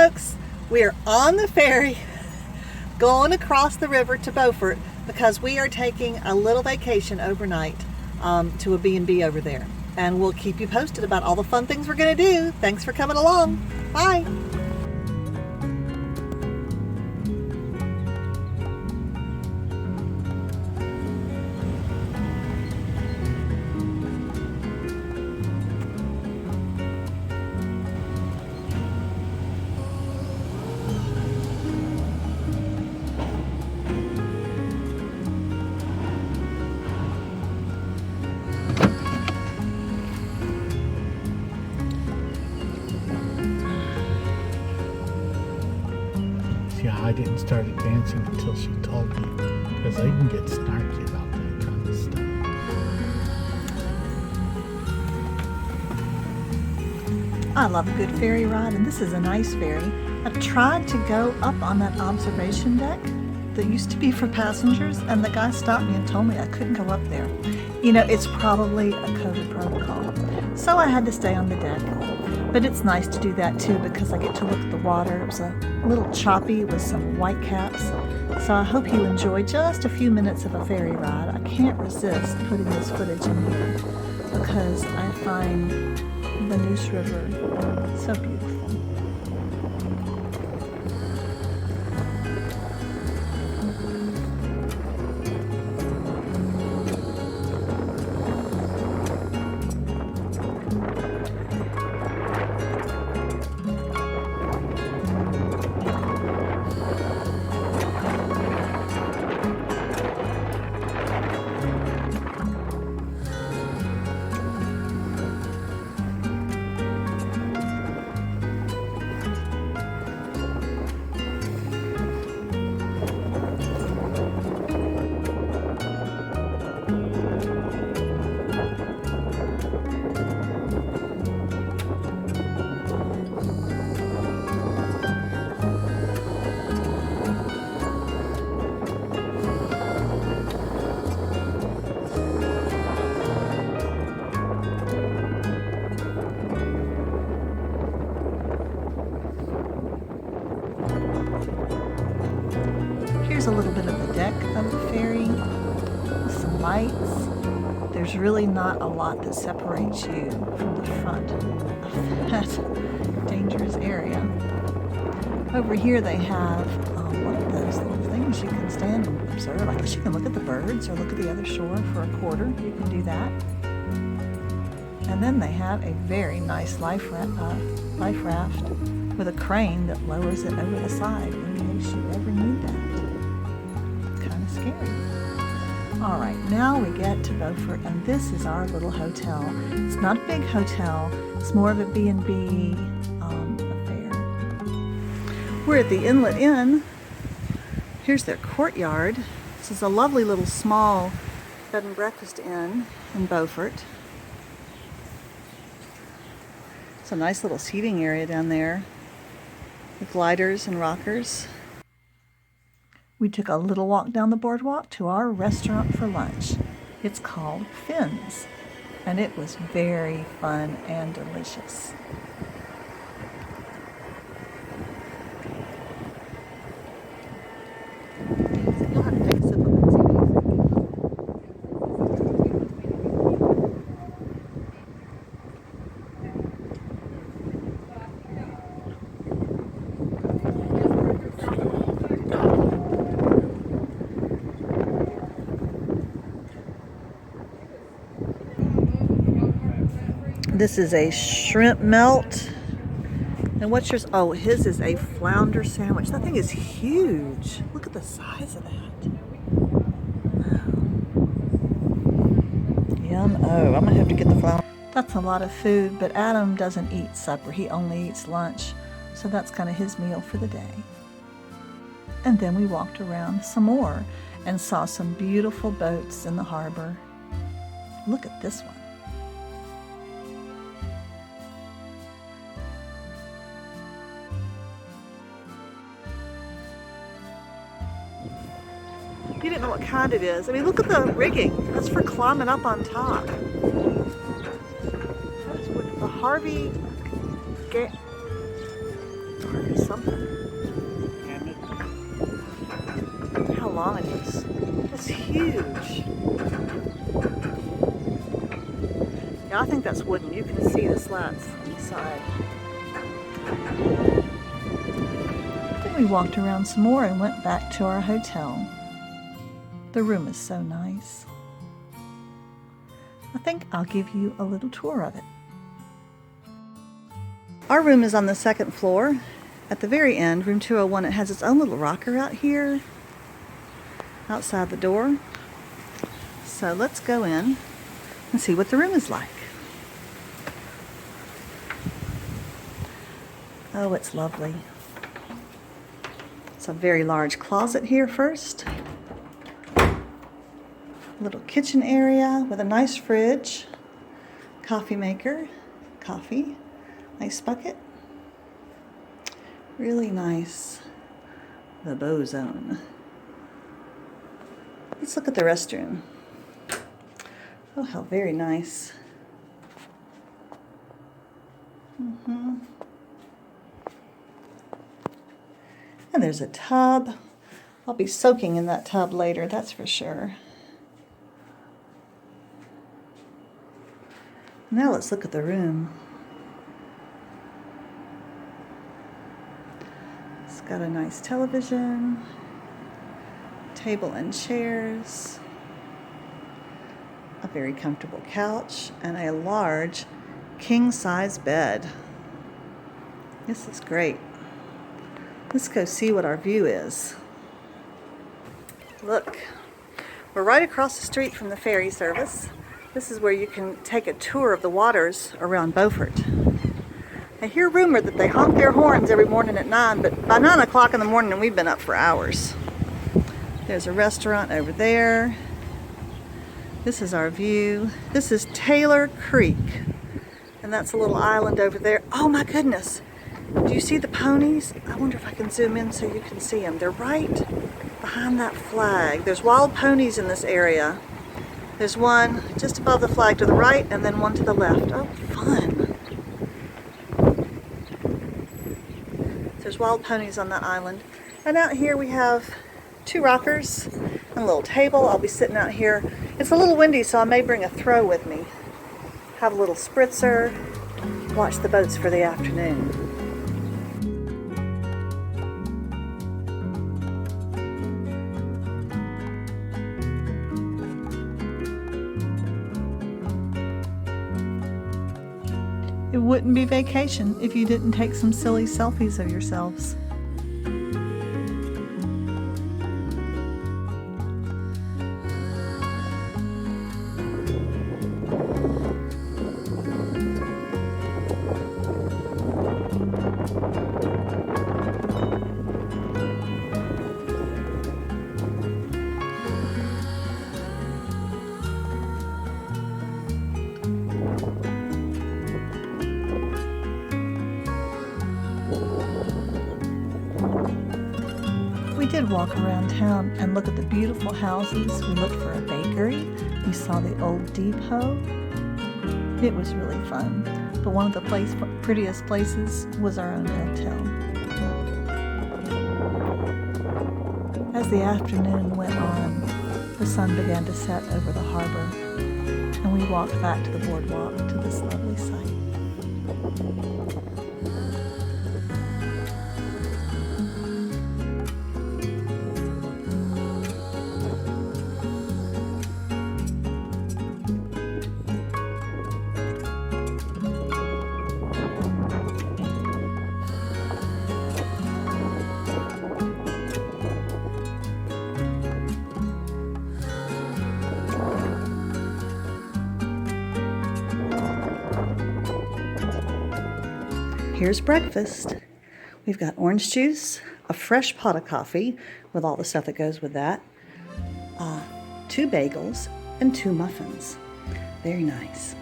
folks, we are on the ferry going across the river to Beaufort because we are taking a little vacation overnight to a B&B over there. And we'll keep you posted about all the fun things we're going to do. Thanks for coming along. Bye. Yeah, I didn't start dancing until she told me, because I can get snarky about that kind of stuff. I love a good ferry ride, and this is a nice ferry. I tried to go up on that observation deck that used to be for passengers, and the guy stopped me and told me I couldn't go up there. You know, it's probably a COVID protocol. So I had to stay on the deck. But it's nice to do that too because I get to look at the water. It was a little choppy with some white caps. So I hope you enjoy just a few minutes of a ferry ride. I can't resist putting this footage in here because I find the Neuse River so beautiful. Here's a little bit of the deck of the ferry with some lights. There's really not a lot that separates you from the front of that dangerous area. Over here they have one of those little things you can stand and observe. I guess you can look at the birds or look at the other shore for a quarter. You can do that. And then they have a very nice life raft with a crane that lowers it over the side in case you ever need that. Kind of scary. All right, now we get to Beaufort, and this is our little hotel. It's not a big hotel. It's more of a B&B affair. We're at the Inlet Inn. Here's their courtyard. This is a lovely little small bed and breakfast inn in Beaufort. It's a nice little seating area down there with gliders and rockers. We took a little walk down the boardwalk to our restaurant for lunch. It's called Finn's, and it was very fun and delicious. This is a shrimp melt. And what's yours? Oh, his is a flounder sandwich. That thing is huge. Look at the size of that. Wow. Yum. Oh, I'm gonna have to get the flounder. That's a lot of food, but Adam doesn't eat supper. He only eats lunch. So that's kind of his meal for the day. And then we walked around some more and saw some beautiful boats in the harbor. Look at this one. You didn't know what kind it is. I mean, look at the rigging. That's for climbing up on top. That's with the Harvey dark as something. Look how long it is. It's huge. Yeah, I think that's wooden. You can see the slats on the side. Then we walked around some more and went back to our hotel. The room is so nice. I think I'll give you a little tour of it. Our room is on the second floor. At the very end, room 201, it has its own little rocker out here, outside the door. So let's go in and see what the room is like. Oh, it's lovely. It's a very large closet here first. Little kitchen area with a nice fridge, coffee maker, coffee, nice bucket. Really nice. The Beau Zone. Let's look at the restroom. Oh, how very nice. And there's a tub. I'll be soaking in that tub later, that's for sure. Now let's look at the room. It's got a nice television, table and chairs, a very comfortable couch, and a large king-size bed. This is great. Let's go see what our view is. Look, we're right across the street from the ferry service. This is where you can take a tour of the waters around Beaufort. I hear rumor that they honk their horns every morning at 9, but by 9 o'clock in the morning we've been up for hours. There's a restaurant over there. This is our view. This is Taylor Creek, and that's a little island over there. Oh my goodness, do you see the ponies? I wonder if I can zoom in so you can see them. They're right behind that flag. There's wild ponies in this area. There's one just above the flag to the right and then one to the left. Oh, fun. There's wild ponies on that island. And out here we have 2 rockers and a little table. I'll be sitting out here. It's a little windy, so I may bring a throw with me. Have a little spritzer, watch the boats for the afternoon. It wouldn't be vacation if you didn't take some silly selfies of yourselves. We did walk around town and look at the beautiful houses. We looked for a bakery. We saw the old depot. It was really fun. But one of the prettiest places was our own hotel. As the afternoon went on, the sun began to set over the harbor, and we walked back to the boardwalk to this lovely sight. Here's breakfast. We've got orange juice, a fresh pot of coffee with all the stuff that goes with that, 2 bagels, and 2 muffins. Very nice.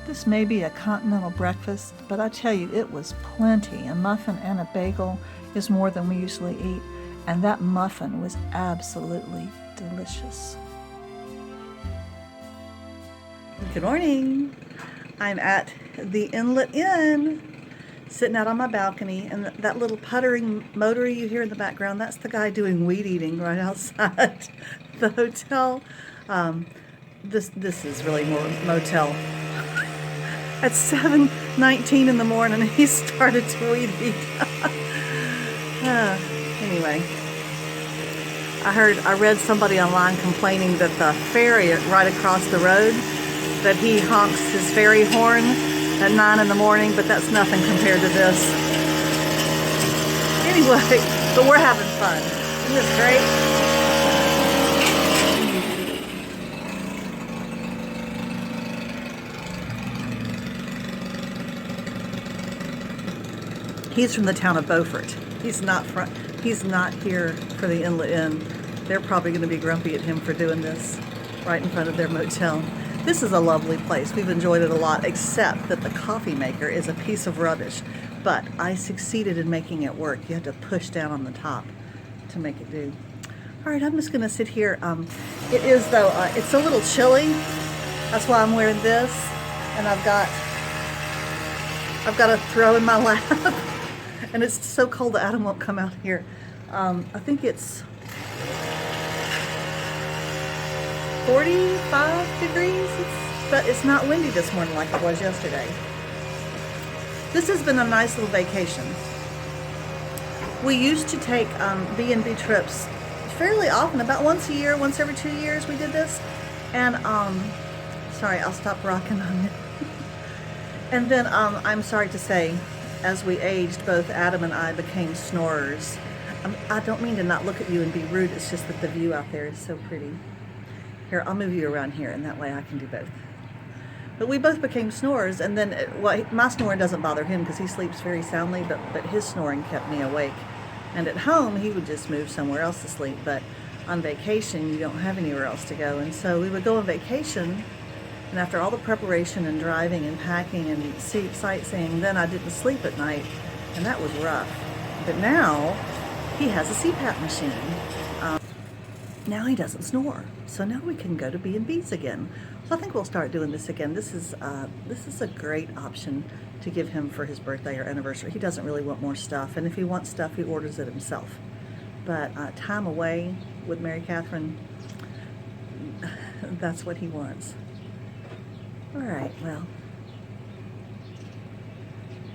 This may be a continental breakfast, but I tell you, it was plenty. A muffin and a bagel is more than we usually eat, and that muffin was absolutely delicious. Good morning. I'm at the Inlet Inn. sitting out on my balcony, and that little puttering motor you hear in the background, that's the guy doing weed eating right outside the hotel. This is really more motel. At 7:19 in the morning, he started to weed eat. Anyway, I read somebody online complaining that the ferry right across the road, that he honks his ferry horn at 9 in the morning, but that's nothing compared to this. Anyway, but we're having fun. Isn't this great? He's from the town of Beaufort. He's not here for the Inlet Inn. They're probably going to be grumpy at him for doing this right in front of their motel. This is a lovely place. We've enjoyed it a lot, except that the coffee maker is a piece of rubbish. But I succeeded in making it work. You have to push down on the top to make it do. All right, I'm just going to sit here. It is, though, it's a little chilly. That's why I'm wearing this. And I've got a throw in my lap. And it's so cold that Adam won't come out here. I think it's 45 degrees, but it's not windy this morning like it was yesterday. This has been a nice little vacation. We used to take B&B trips fairly often, about once a year, once every 2 years we did this. And, sorry, I'll stop rocking on it. And then, I'm sorry to say, as we aged, both Adam and I became snorers. I don't mean to not look at you and be rude, it's just that the view out there is so pretty. Here, I'll move you around here, and that way I can do both. But we both became snorers, and then, my snoring doesn't bother him because he sleeps very soundly, but his snoring kept me awake. And at home, he would just move somewhere else to sleep, but on vacation, you don't have anywhere else to go. And so we would go on vacation, and after all the preparation and driving and packing and sightseeing, then I didn't sleep at night, and that was rough. But now, he has a CPAP machine. Now he doesn't snore, so now we can go to B&Bs again. So I think we'll start doing this again. This is a great option to give him for his birthday or anniversary. He doesn't really want more stuff, and if he wants stuff, he orders it himself. But time away with Mary Catherine, that's what he wants. All right, well,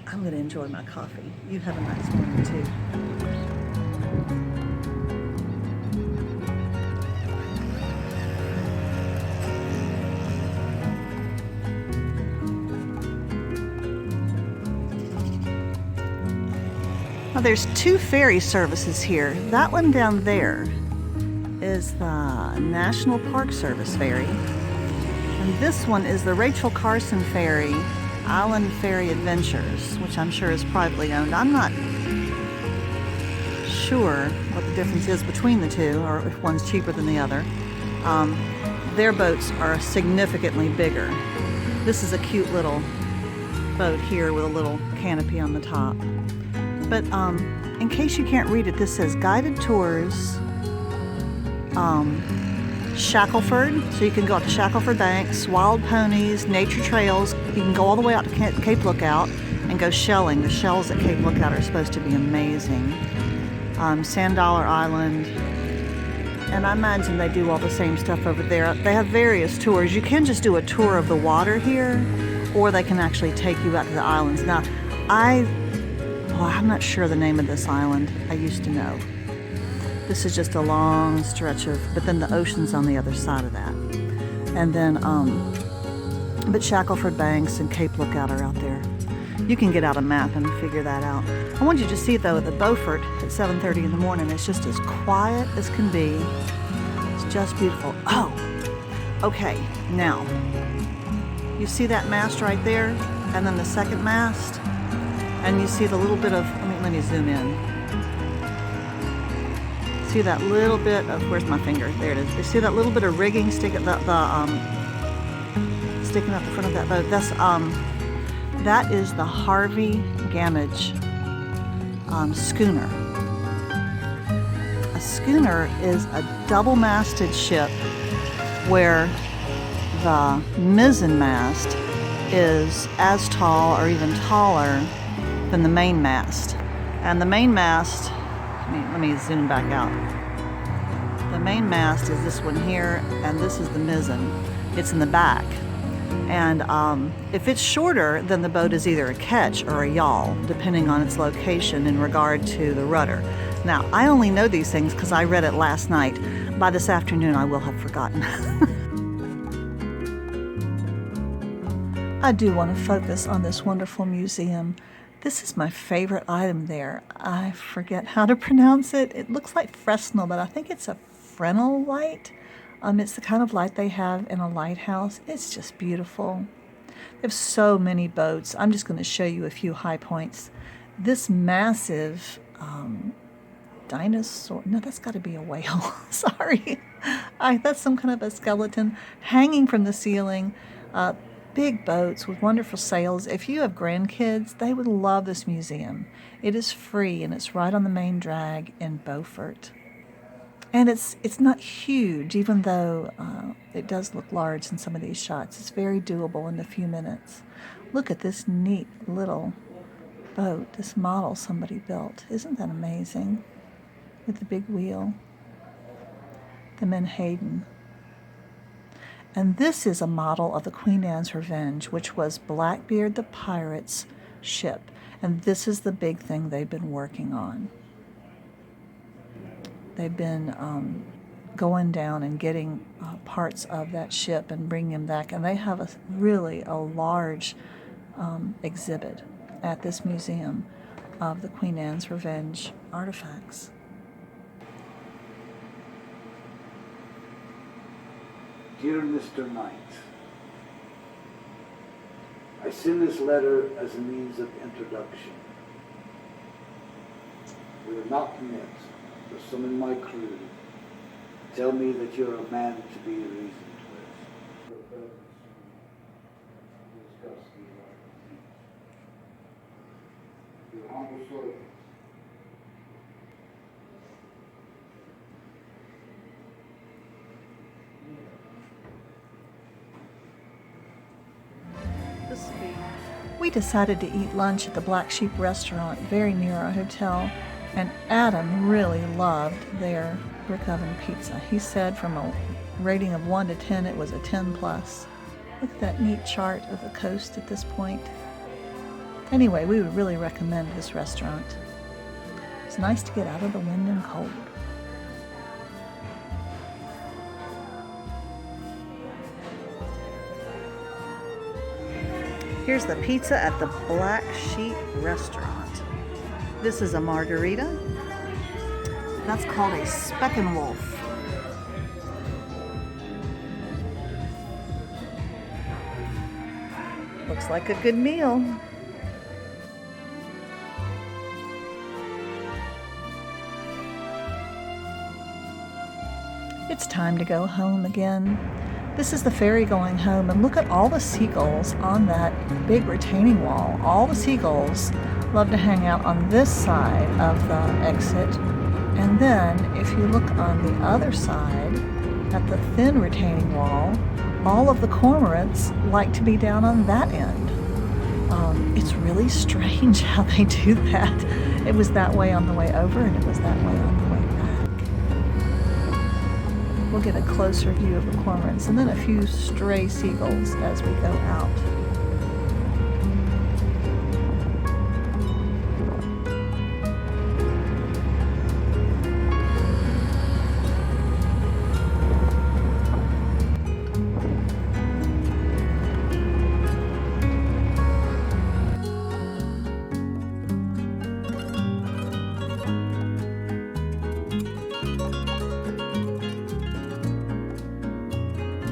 I'm going to enjoy my coffee. You have a nice morning, too. Well, there's two ferry services here. That one down there is the National Park Service ferry. And this one is the Rachel Carson Ferry, Island Ferry Adventures, which I'm sure is privately owned. I'm not sure what the difference is between the two, or if one's cheaper than the other. Their boats are significantly bigger. This is a cute little boat here with a little canopy on the top. But in case you can't read it, this says guided tours, Shackleford, so you can go out to Shackleford Banks, wild ponies, nature trails. You can go all the way out to Cape Lookout and go shelling. The shells at Cape Lookout are supposed to be amazing. Sand Dollar Island, and I imagine they do all the same stuff over there. They have various tours. You can just do a tour of the water here, or they can actually take you out to the islands. Now, I'm not sure the name of this island. I used to know. This is just a long stretch of, but then the ocean's on the other side of that. And then, but Shackleford Banks and Cape Lookout are out there. You can get out a map and figure that out. I want you to see, though, at the Beaufort at 7:30 in the morning, it's just as quiet as can be. It's just beautiful. Oh, okay, now, you see that mast right there? And then the second mast? And you see the little bit of, let me zoom in. See that little bit of, where's my finger? There it is. You see that little bit of rigging sticking out the front of that boat? That is the Harvey Gamage schooner. A schooner is a double-masted ship where the mizzen mast is as tall or even taller than the main mast. And the main mast, let me zoom back out. The main mast is this one here, and this is the mizzen. It's in the back. And if it's shorter, then the boat is either a ketch or a yawl, depending on its location in regard to the rudder. Now, I only know these things because I read it last night. By this afternoon, I will have forgotten. I do want to focus on this wonderful museum. This is my favorite item there. I forget how to pronounce it. It looks like Fresnel, but I think it's a Fresnel light. It's the kind of light they have in a lighthouse. It's just beautiful. They have so many boats. I'm just going to show you a few high points. This massive dinosaur, no, that's got to be a whale. Sorry. That's some kind of a skeleton hanging from the ceiling. Big boats with wonderful sails. If you have grandkids, they would love this museum. It is free and it's right on the main drag in Beaufort. And it's not huge, even though it does look large in some of these shots. It's very doable in a few minutes. Look at this neat little boat, this model somebody built. Isn't that amazing? With the big wheel. The Menhaden. And this is a model of the Queen Anne's Revenge, which was Blackbeard the pirate's ship. And this is the big thing they've been working on. They've been going down and getting parts of that ship and bringing them back. And they have a large exhibit at this museum of the Queen Anne's Revenge artifacts. Dear Mr. Knight, I send this letter as a means of introduction. We have not met, but some in my crew tell me that you're a man to be reasoned with. Your humble servant. We decided to eat lunch at the Black Sheep restaurant very near our hotel, and Adam really loved their brick oven pizza. He said from a rating of 1 to 10, it was a 10 plus. Look at that neat chart of the coast at this point. Anyway, we would really recommend this restaurant. It's nice to get out of the wind and cold. Here's the pizza at the Black Sheep restaurant. This is a margarita. That's called a Speckenwolf. Looks like a good meal. It's time to go home again. This is the ferry going home, and look at all the seagulls on that big retaining wall. All the seagulls love to hang out on this side of the exit. And then if you look on the other side at the thin retaining wall, all of the cormorants like to be down on that end. It's really strange how they do that. It was that way on the way over, and it was that way on the way back. We'll get a closer view of the cormorants and then a few stray seagulls as we go out.